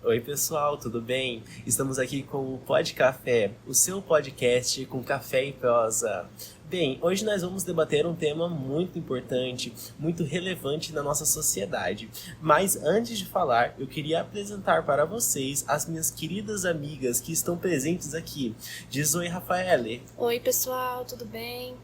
Oi pessoal, tudo bem? Estamos aqui com o Pod Café, o seu podcast com café e prosa. Bem, hoje nós vamos debater um tema muito importante, muito relevante na nossa sociedade. Mas antes de falar, eu queria apresentar para vocês as minhas queridas amigas que estão presentes aqui. Diz oi, Rafaele. Oi pessoal, tudo bem?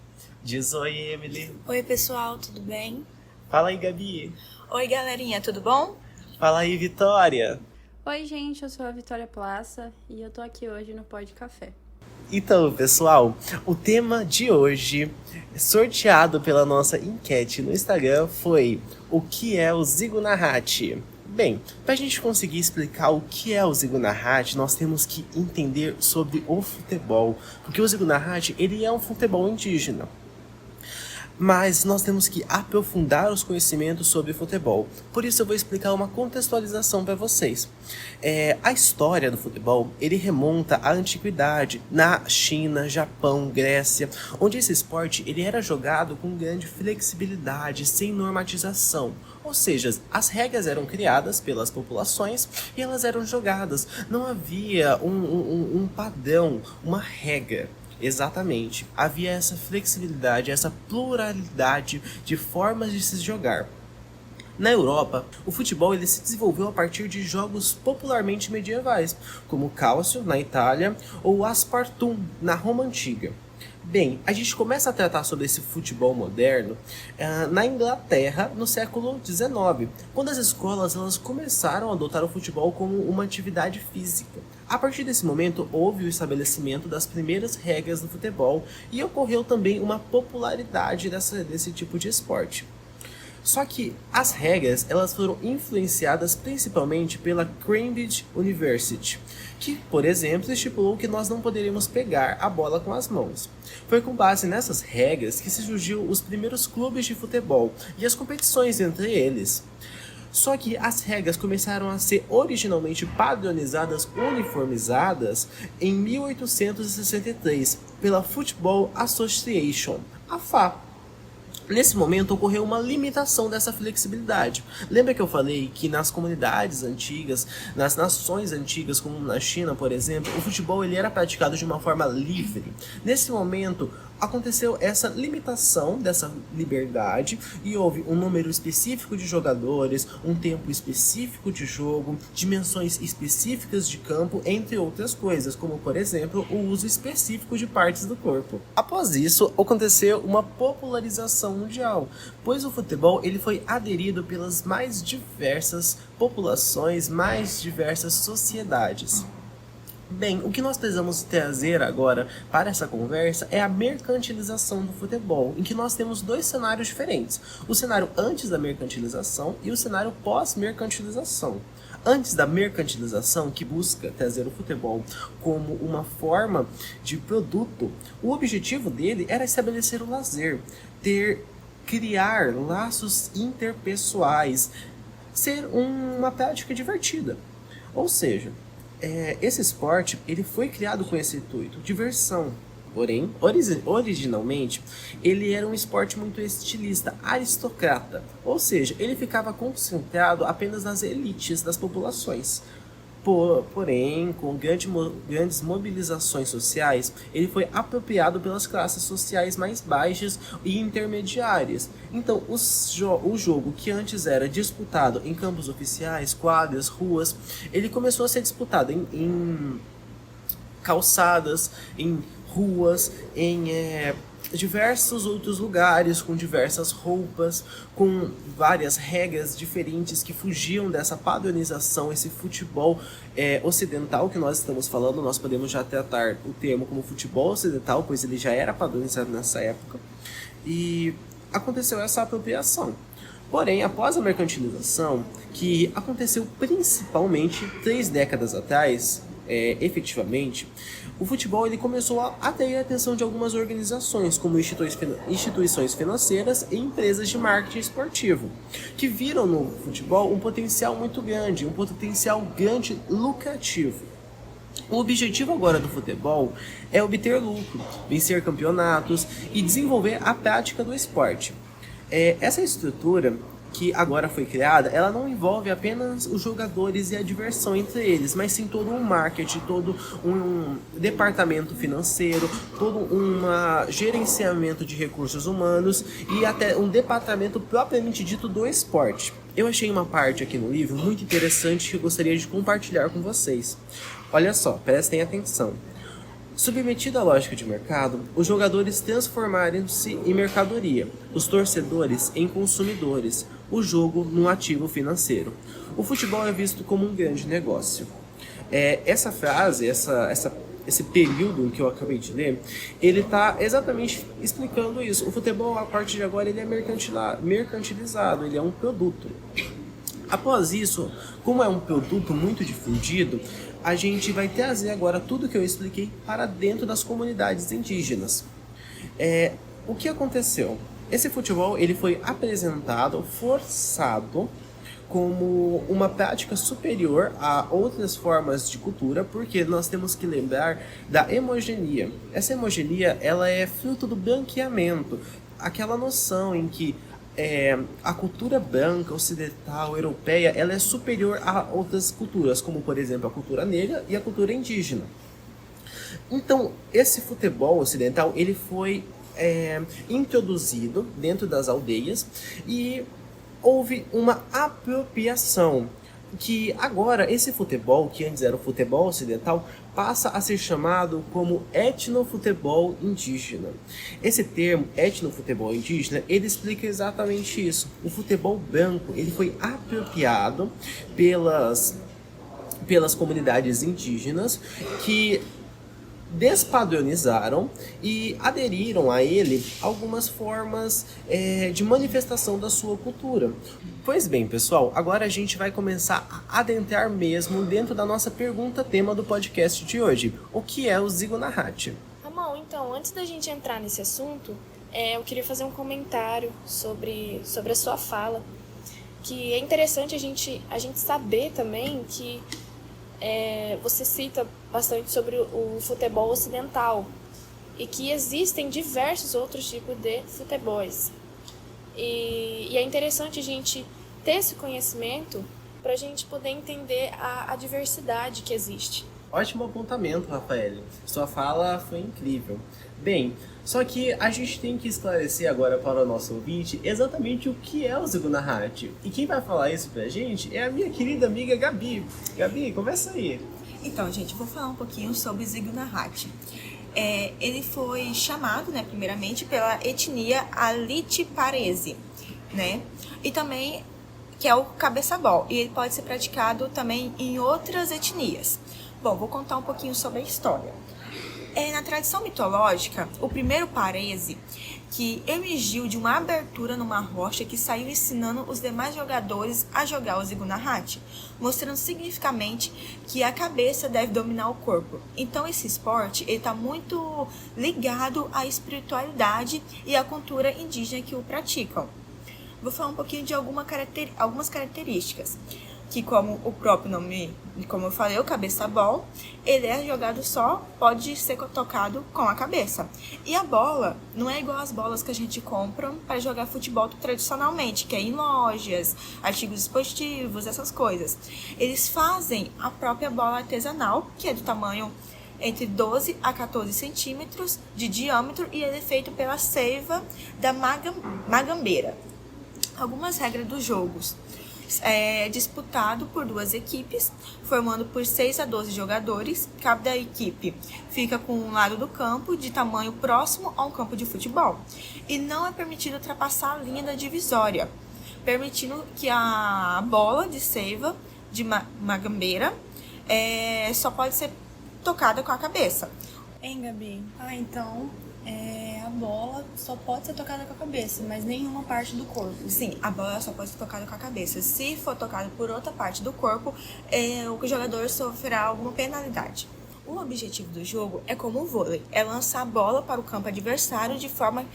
Diz oi, Emily. Oi pessoal, tudo bem? Fala aí, Gabi. Oi galerinha, tudo bom? Fala aí, Vitória. Oi gente, eu sou a Vitória Plaça e eu tô aqui hoje no Pod Café. Então, pessoal, o tema de hoje, sorteado pela nossa enquete no Instagram, foi o que é o Zigo Narrate? Bem, para a gente conseguir explicar o que é o Zigo Narrate, nós temos que entender sobre o futebol, porque o Zigo Narrate, ele é um futebol indígena. Mas nós temos que aprofundar os conhecimentos sobre futebol. Por isso eu vou explicar uma contextualização para vocês. A história do futebol, ele remonta à antiguidade, na China, Japão, Grécia, onde esse esporte ele era jogado com grande flexibilidade, sem normatização. Ou seja, as regras eram criadas pelas populações e elas eram jogadas. Não havia um padrão, uma regra. Exatamente. Havia essa flexibilidade, essa pluralidade de formas de se jogar. Na Europa, o futebol ele se desenvolveu a partir de jogos popularmente medievais, como o Cálcio, na Itália, ou o Aspartum, na Roma Antiga. Bem, a gente começa a tratar sobre esse futebol moderno na Inglaterra no século XIX, quando as escolas elas começaram a adotar o futebol como uma atividade física. A partir desse momento, houve o estabelecimento das primeiras regras do futebol e ocorreu também uma popularidade desse tipo de esporte. Só que as regras elas foram influenciadas principalmente pela Cambridge University, que, por exemplo, estipulou que nós não poderíamos pegar a bola com as mãos. Foi com base nessas regras que surgiu os primeiros clubes de futebol e as competições entre eles. Só que as regras começaram a ser originalmente padronizadas, uniformizadas, em 1863 pela Football Association, a FA. Nesse momento ocorreu uma limitação dessa flexibilidade. Lembra que eu falei que nas comunidades antigas, nas nações antigas, como na China, por exemplo, o futebol ele era praticado de uma forma livre? Nesse momento aconteceu essa limitação dessa liberdade e houve um número específico de jogadores, um tempo específico de jogo, dimensões específicas de campo, entre outras coisas, como por exemplo o uso específico de partes do corpo. Após isso, aconteceu uma popularização mundial, pois o futebol ele foi aderido pelas mais diversas populações, mais diversas sociedades. Bem, o que nós precisamos trazer agora para essa conversa é a mercantilização do futebol, em que nós temos dois cenários diferentes. O cenário antes da mercantilização e o cenário pós-mercantilização. Antes da mercantilização, que busca trazer o futebol como uma forma de produto, o objetivo dele era estabelecer o lazer, criar laços interpessoais, ser uma prática divertida. Ou seja, esse esporte ele foi criado com esse intuito, diversão. Porém, originalmente, ele era um esporte muito estilista, aristocrata. Ou seja, ele ficava concentrado apenas nas elites das populações. Porém, com grandes mobilizações sociais, ele foi apropriado pelas classes sociais mais baixas e intermediárias. Então, o jogo que antes era disputado em campos oficiais, quadras, ruas, ele começou a ser disputado em calçadas, em ruas, em diversos outros lugares, com diversas roupas, com várias regras diferentes que fugiam dessa padronização, esse futebol ocidental que nós estamos falando. Nós podemos já tratar o termo como futebol ocidental, pois ele já era padronizado nessa época, e aconteceu essa apropriação. Porém, após a mercantilização, que aconteceu principalmente 3 décadas atrás, efetivamente, o futebol ele começou a atrair a atenção de algumas organizações, como instituições financeiras e empresas de marketing esportivo, que viram no futebol um potencial muito grande, um potencial grande lucrativo. O objetivo agora do futebol é obter lucro, vencer campeonatos e desenvolver a prática do esporte. Essa estrutura que agora foi criada, ela não envolve apenas os jogadores e a diversão entre eles, mas sim todo um marketing, todo um departamento financeiro, todo um gerenciamento de recursos humanos e até um departamento propriamente dito do esporte. Eu achei uma parte aqui no livro muito interessante que eu gostaria de compartilhar com vocês. Olha só, prestem atenção. Submetido à lógica de mercado, os jogadores transformaram-se em mercadoria, os torcedores em consumidores, o jogo num ativo financeiro. O futebol é visto como um grande negócio. Essa frase, esse período que eu acabei de ler, ele está exatamente explicando isso. O futebol, a partir de agora, ele é mercantilizado, ele é um produto. Após isso, como é um produto muito difundido, a gente vai trazer agora tudo que eu expliquei para dentro das comunidades indígenas. O que aconteceu? Esse futebol ele foi apresentado, forçado, como uma prática superior a outras formas de cultura, porque nós temos que lembrar da hemogeneia. Essa hemogeneia ela é fruto do branqueamento, aquela noção em que a cultura branca, ocidental, europeia, ela é superior a outras culturas, como por exemplo a cultura negra e a cultura indígena. Então, esse futebol ocidental ele foi introduzido dentro das aldeias e houve uma apropriação, que agora esse futebol, que antes era o futebol ocidental, passa a ser chamado como etnofutebol indígena. Esse termo, etnofutebol indígena, ele explica exatamente isso. O futebol branco ele foi apropriado pelas comunidades indígenas que despadronizaram e aderiram a ele algumas formas de manifestação da sua cultura. Pois bem, pessoal, agora a gente vai começar a adentrar mesmo dentro da nossa pergunta-tema do podcast de hoje. O que é o Zigo Narrate? Ramon, então, antes da gente entrar nesse assunto, eu queria fazer um comentário sobre a sua fala, que é interessante a gente saber também que você cita bastante sobre o futebol ocidental e que existem diversos outros tipos de futebols. E é interessante a gente ter esse conhecimento para a gente poder entender a diversidade que existe. Ótimo apontamento, Rafael. Sua fala foi incrível. Bem, só que a gente tem que esclarecer agora para o nosso ouvinte exatamente o que é o Zigo Narrate. E quem vai falar isso pra gente é a minha querida amiga Gabi. Gabi, começa aí. Então, gente, vou falar um pouquinho sobre Zigo Narrate. Ele foi chamado, primeiramente, pela etnia Alitiparese, e também que é o cabeça-bol. E ele pode ser praticado também em outras etnias. Bom, vou contar um pouquinho sobre a história. Na tradição mitológica, o primeiro parese, que emergiu de uma abertura numa rocha que saiu ensinando os demais jogadores a jogar o Zigo Narrate, mostrando significativamente que a cabeça deve dominar o corpo. Então esse esporte está muito ligado à espiritualidade e à cultura indígena que o praticam. Vou falar um pouquinho de algumas características. Que como o próprio nome, como eu falei, o cabeça-bol, ele é jogado pode ser tocado com a cabeça. E a bola não é igual às bolas que a gente compra para jogar futebol tradicionalmente, que é em lojas, artigos esportivos, essas coisas. Eles fazem a própria bola artesanal, que é do tamanho entre 12 a 14 centímetros de diâmetro e ele é feito pela seiva da magambeira. Algumas regras dos jogos. É disputado por duas equipes, formando por 6 a 12 jogadores. Cada equipe fica com um lado do campo de tamanho próximo a um campo de futebol. E não é permitido ultrapassar a linha da divisória, permitindo que a bola de seiva de magambeira só pode ser tocada com a cabeça. Hein, Gabi? Então a bola só pode ser tocada com a cabeça, mas nenhuma parte do corpo. Sim, a bola só pode ser tocada com a cabeça. Se for tocada por outra parte do corpo, o jogador sofrerá alguma penalidade. O objetivo do jogo é como o vôlei, é lançar a bola para o campo adversário de forma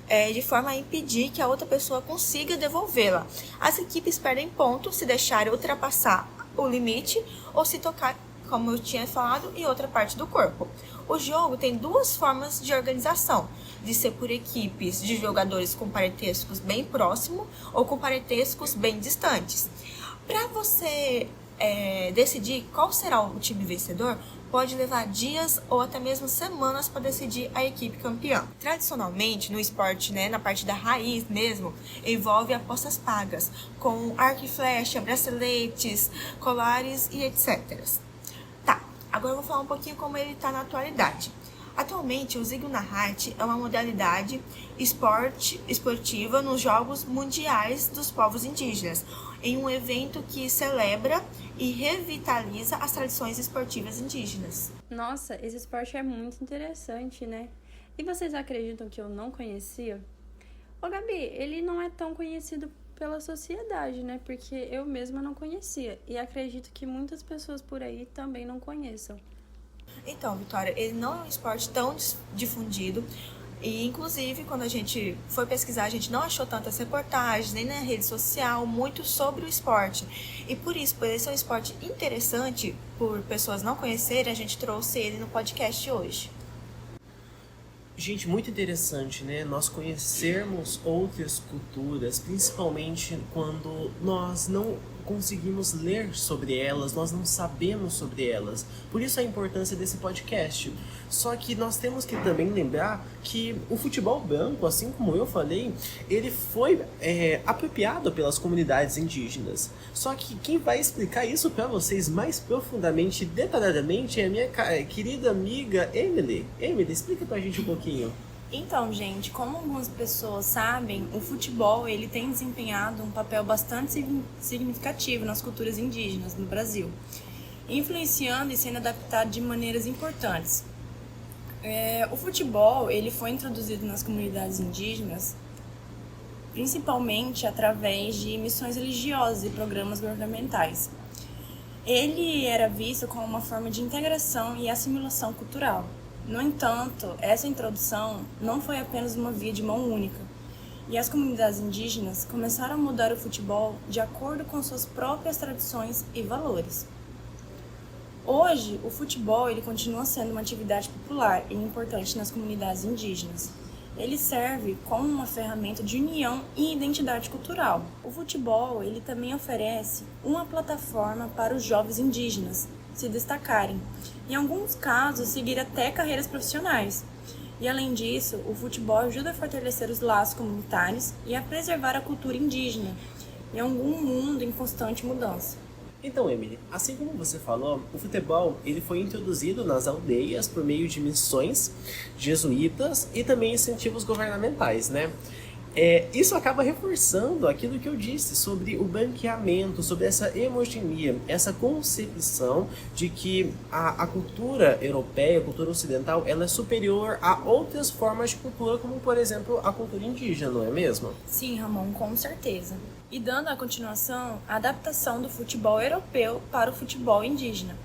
a impedir que a outra pessoa consiga devolvê-la. As equipes perdem pontos se deixarem ultrapassar o limite ou se tocar como eu tinha falado, e outra parte do corpo. O jogo tem duas formas de organização, de ser por equipes de jogadores com parentescos bem próximos ou com parentescos bem distantes. Para você decidir qual será o time vencedor, pode levar dias ou até mesmo semanas para decidir a equipe campeã. Tradicionalmente, no esporte, na parte da raiz mesmo, envolve apostas pagas, com arco e flecha, braceletes, colares e etc. Tá, agora eu vou falar um pouquinho como ele está na atualidade. Atualmente, o Zigo Narrate é uma modalidade esportiva nos Jogos Mundiais dos Povos Indígenas, em um evento que celebra e revitaliza as tradições esportivas indígenas. Nossa, esse esporte é muito interessante, né? E vocês acreditam que eu não conhecia? Ô Gabi, ele não é tão conhecido pela sociedade, né? Porque eu mesma não conhecia. E acredito que muitas pessoas por aí também não conheçam. Então, Vitória, ele não é um esporte tão difundido. E, inclusive, quando a gente foi pesquisar, a gente não achou tantas reportagens, nem na rede social, muito sobre o esporte. E por isso, por ele ser um esporte interessante, por pessoas não conhecerem, a gente trouxe ele no podcast hoje. Gente, muito interessante, né? Nós conhecermos outras culturas, principalmente quando nós não conseguimos ler sobre elas, nós não sabemos sobre elas. Por isso a importância desse podcast. Só que nós temos que também lembrar que o futebol branco, assim como eu falei, ele foi apropriado pelas comunidades indígenas. Só que quem vai explicar isso para vocês mais profundamente, detalhadamente, é a minha querida amiga Emily. Emily, explica pra gente um pouquinho. Então, gente, como algumas pessoas sabem, o futebol ele tem desempenhado um papel bastante significativo nas culturas indígenas no Brasil, influenciando e sendo adaptado de maneiras importantes. O futebol ele foi introduzido nas comunidades indígenas principalmente através de missões religiosas e programas governamentais. Ele era visto como uma forma de integração e assimilação cultural. No entanto, essa introdução não foi apenas uma via de mão única, e as comunidades indígenas começaram a mudar o futebol de acordo com suas próprias tradições e valores. Hoje, o futebol ele continua sendo uma atividade popular e importante nas comunidades indígenas. Ele serve como uma ferramenta de união e identidade cultural. O futebol ele também oferece uma plataforma para os jovens indígenas se destacarem, em alguns casos seguir até carreiras profissionais. E além disso, o futebol ajuda a fortalecer os laços comunitários e a preservar a cultura indígena em algum mundo em constante mudança. Então, Emily, assim como você falou, o futebol ele foi introduzido nas aldeias por meio de missões jesuítas e também incentivos governamentais, né? Isso acaba reforçando aquilo que eu disse sobre o branqueamento, sobre essa hegemonia, essa concepção de que a cultura europeia, a cultura ocidental, ela é superior a outras formas de cultura, como por exemplo a cultura indígena, não é mesmo? Sim, Ramon, com certeza. E dando a continuação, a adaptação do futebol europeu para o futebol indígena.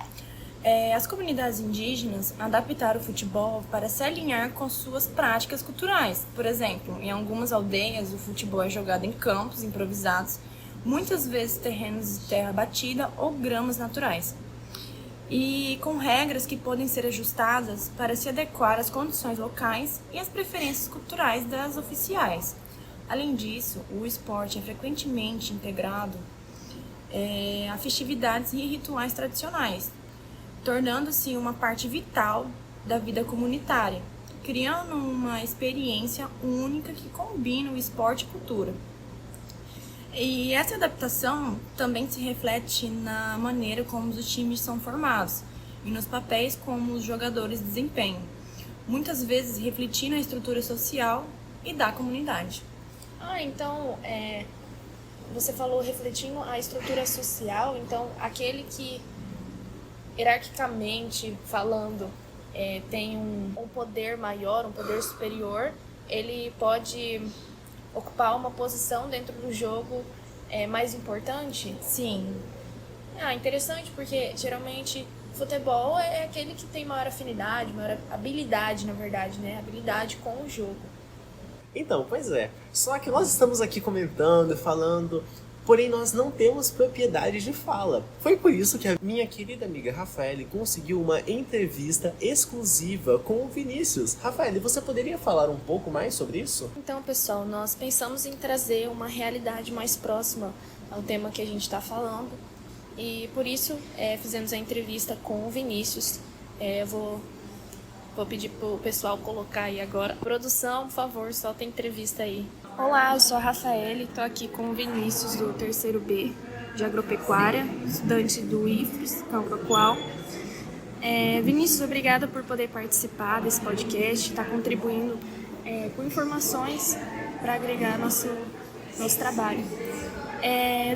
As comunidades indígenas adaptaram o futebol para se alinhar com suas práticas culturais. Por exemplo, em algumas aldeias o futebol é jogado em campos improvisados, muitas vezes terrenos de terra batida ou gramas naturais, e com regras que podem ser ajustadas para se adequar às condições locais e às preferências culturais das oficiais. Além disso, o esporte é frequentemente integrado a festividades e rituais tradicionais, tornando-se uma parte vital da vida comunitária, criando uma experiência única que combina o esporte e cultura. E essa adaptação também se reflete na maneira como os times são formados e nos papéis como os jogadores desempenham, muitas vezes refletindo a estrutura social e da comunidade. Então, você falou refletindo a estrutura social, então aquele que hierarquicamente falando, tem um poder maior, um poder superior, ele pode ocupar uma posição dentro do jogo mais importante? Sim. Interessante, porque geralmente futebol é aquele que tem maior afinidade, maior habilidade, na verdade, né? Habilidade com o jogo. Então, pois é. Só que nós estamos aqui comentando, falando porém nós não temos propriedade de fala. Foi por isso que a minha querida amiga Rafaele conseguiu uma entrevista exclusiva com o Vinícius. Rafaele, você poderia falar um pouco mais sobre isso? Então, pessoal, nós pensamos em trazer uma realidade mais próxima ao tema que a gente está falando e por isso fizemos a entrevista com o Vinícius. Vou pedir pro pessoal colocar aí agora. Produção, por favor, solta a entrevista aí. Olá, eu sou a Rafaele, estou aqui com o Vinícius do 3º B de Agropecuária, estudante do IFRS, Campo Acual. Vinícius, obrigada por poder participar desse podcast, estar contribuindo com informações para agregar nosso trabalho.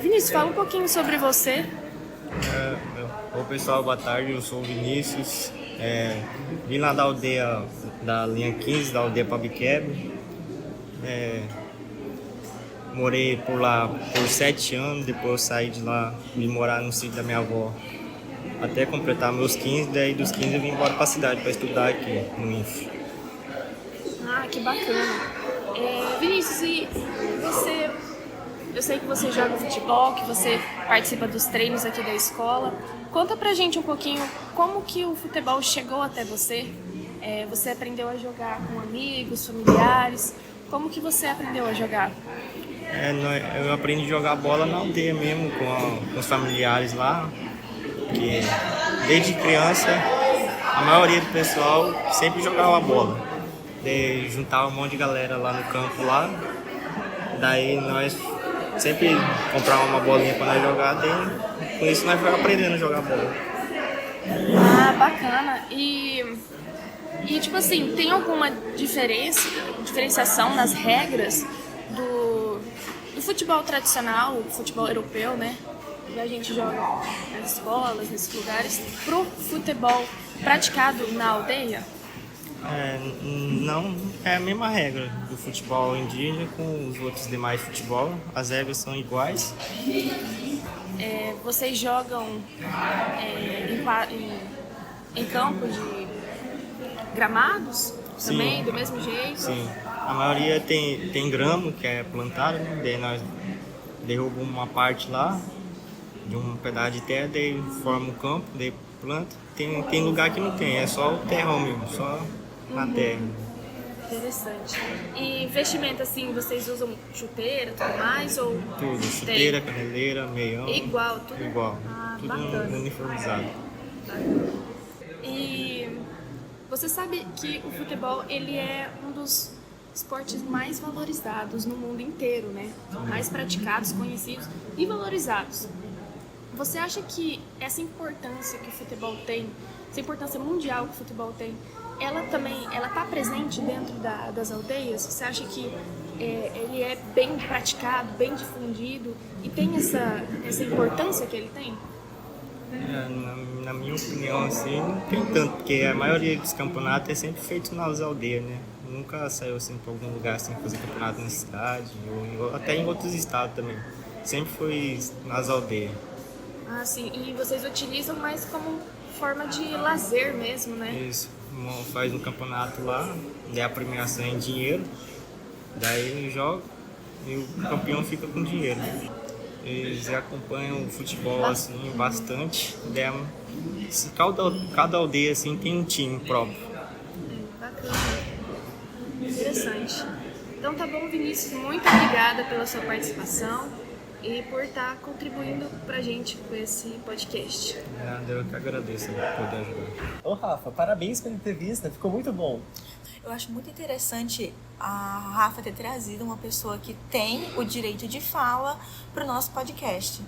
Vinícius, fala um pouquinho sobre você. Oi pessoal, boa tarde, eu sou o Vinícius, vim lá da aldeia, da linha 15, da aldeia Pabiquebe, morei por lá por 7 anos, depois eu saí de lá, vim morar no sítio da minha avó até completar meus 15, daí dos 15 eu vim embora para a cidade para estudar aqui no INF. Ah, que bacana. Vinícius, e você... Eu sei que você joga futebol, que você participa dos treinos aqui da escola. Conta pra gente um pouquinho como que o futebol chegou até você. Você aprendeu a jogar com amigos, familiares. Como que você aprendeu a jogar? Eu aprendi a jogar bola na aldeia mesmo, com os familiares lá. Que desde criança, a maioria do pessoal sempre jogava bola. Daí juntava um monte de galera lá no campo lá. Daí nós sempre comprava uma bolinha para nós jogar, daí com isso nós fomos aprendendo a jogar bola. Ah, bacana. E tipo assim, tem alguma diferenciação nas regras do futebol tradicional, o futebol europeu, né? Que a gente joga nas escolas, nesses lugares, pro futebol praticado na aldeia? Não, é a mesma regra do futebol indígena com os outros demais futebol, as regras são iguais. Vocês jogam em campos de gramados também, Sim. do mesmo jeito? Sim, a maioria tem grama que é plantado, né? Daí nós derrubamos uma parte lá de um pedaço de terra, daí forma um campo, daí planta. Tem lugar que não tem, é só o terrão mesmo, só na terra. Interessante. E vestimenta, assim, vocês usam chuteira, tudo mais? Ou Tudo, chuteira, caneleira, meião. igual, tudo? Igual, tudo bacana. uniformizado. E você sabe que o futebol, ele é um dos esportes mais valorizados no mundo inteiro, né? Mais praticados, conhecidos e valorizados. Você acha que essa importância que o futebol tem, essa importância mundial que o futebol tem, ela está presente dentro das aldeias? Você acha que ele é bem praticado, bem difundido e tem essa importância que ele tem? Na minha opinião, assim, não tem tanto, porque a maioria dos campeonatos é sempre feito nas aldeias, né? Nunca saiu assim para algum lugar assim fazer campeonato na cidade, ou até em outros estados também. Sempre foi nas aldeias. Ah, sim. E vocês utilizam mais como forma de lazer mesmo, né? Isso, faz um campeonato lá, daí a premiação é em dinheiro, daí joga e o campeão fica com dinheiro. Eles acompanham o futebol assim bastante, daí, cada aldeia assim tem um time próprio. Bacana. Interessante. Então tá bom, Vinícius, muito obrigada pela sua participação e por estar contribuindo pra gente com esse podcast. Eu que agradeço por poder ajudar. Ô Rafa, parabéns pela entrevista, ficou muito bom. Eu acho muito interessante a Rafa ter trazido uma pessoa que tem o direito de fala para o nosso podcast.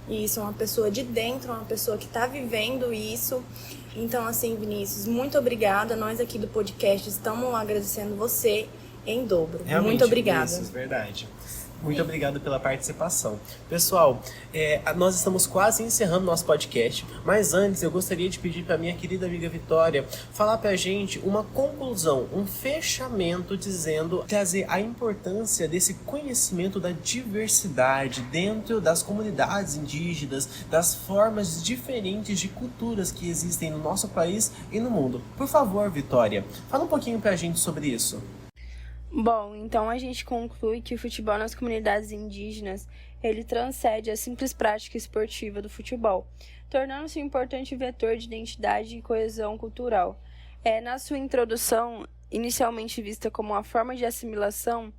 Isso, uma pessoa de dentro, uma pessoa que está vivendo isso. Então, assim, Vinícius, muito obrigada. Nós aqui do podcast estamos agradecendo você em dobro. Realmente, muito obrigada. Vinícius, verdade. Muito obrigado pela participação. Pessoal, nós estamos quase encerrando nosso podcast, mas antes eu gostaria de pedir para minha querida amiga Vitória falar para a gente uma conclusão, um fechamento trazer a importância desse conhecimento da diversidade dentro das comunidades indígenas, das formas diferentes de culturas que existem no nosso país e no mundo. Por favor, Vitória, fala um pouquinho para a gente sobre isso. Bom, então a gente conclui que o futebol nas comunidades indígenas ele transcende a simples prática esportiva do futebol, tornando-se um importante vetor de identidade e coesão cultural. Na sua introdução, inicialmente vista como uma forma de assimilação,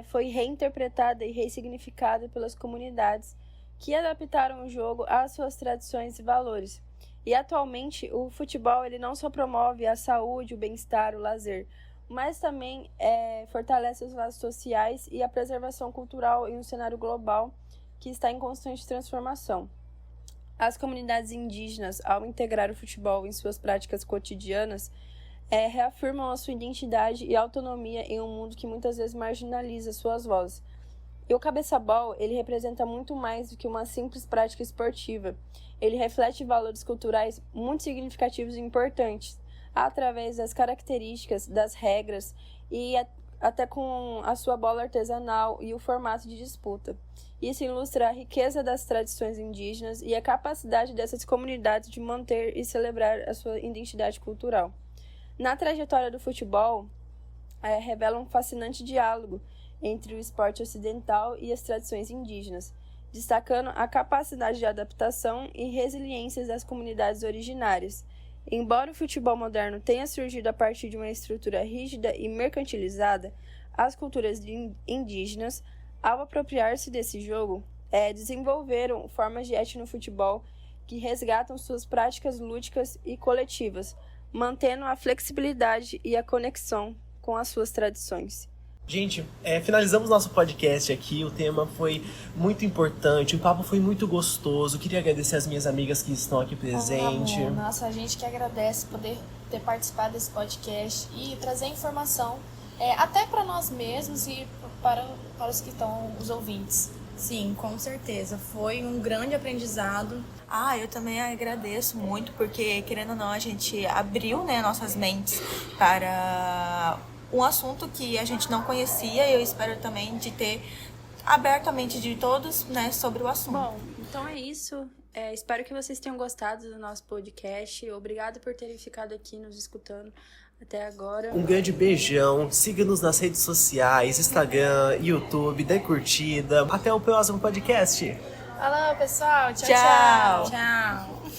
foi reinterpretada e ressignificada pelas comunidades que adaptaram o jogo às suas tradições e valores. E atualmente o futebol ele não só promove a saúde, o bem-estar, o lazer, mas também fortalece os laços sociais e a preservação cultural em um cenário global que está em constante transformação. As comunidades indígenas, ao integrar o futebol em suas práticas cotidianas, reafirmam a sua identidade e autonomia em um mundo que muitas vezes marginaliza suas vozes. E o cabeçabol, ele representa muito mais do que uma simples prática esportiva. Ele reflete valores culturais muito significativos e importantes, através das características, das regras e até com a sua bola artesanal e o formato de disputa. Isso ilustra a riqueza das tradições indígenas e a capacidade dessas comunidades de manter e celebrar a sua identidade cultural. Na trajetória do futebol, revela um fascinante diálogo entre o esporte ocidental e as tradições indígenas, destacando a capacidade de adaptação e resiliência das comunidades originárias. Embora o futebol moderno tenha surgido a partir de uma estrutura rígida e mercantilizada, as culturas indígenas, ao apropriar-se desse jogo, desenvolveram formas de etnofutebol que resgatam suas práticas lúdicas e coletivas, mantendo a flexibilidade e a conexão com as suas tradições. Gente, finalizamos nosso podcast aqui, o tema foi muito importante, o papo foi muito gostoso, queria agradecer as minhas amigas que estão aqui presentes. Nossa, a gente que agradece poder ter participado desse podcast e trazer informação até para nós mesmos e para os que estão, os ouvintes. Sim, com certeza. Foi um grande aprendizado. Eu também agradeço muito, porque, querendo ou não, a gente abriu, nossas mentes para um assunto que a gente não conhecia, e eu espero também de ter aberto a mente de todos, sobre o assunto. Bom, então é isso. Espero que vocês tenham gostado do nosso podcast. Obrigado por terem ficado aqui nos escutando até agora. Um grande beijão, siga-nos nas redes sociais, Instagram, YouTube, dê curtida. Até o próximo podcast. Falou, pessoal. Tchau, Tchau. tchau. Tchau!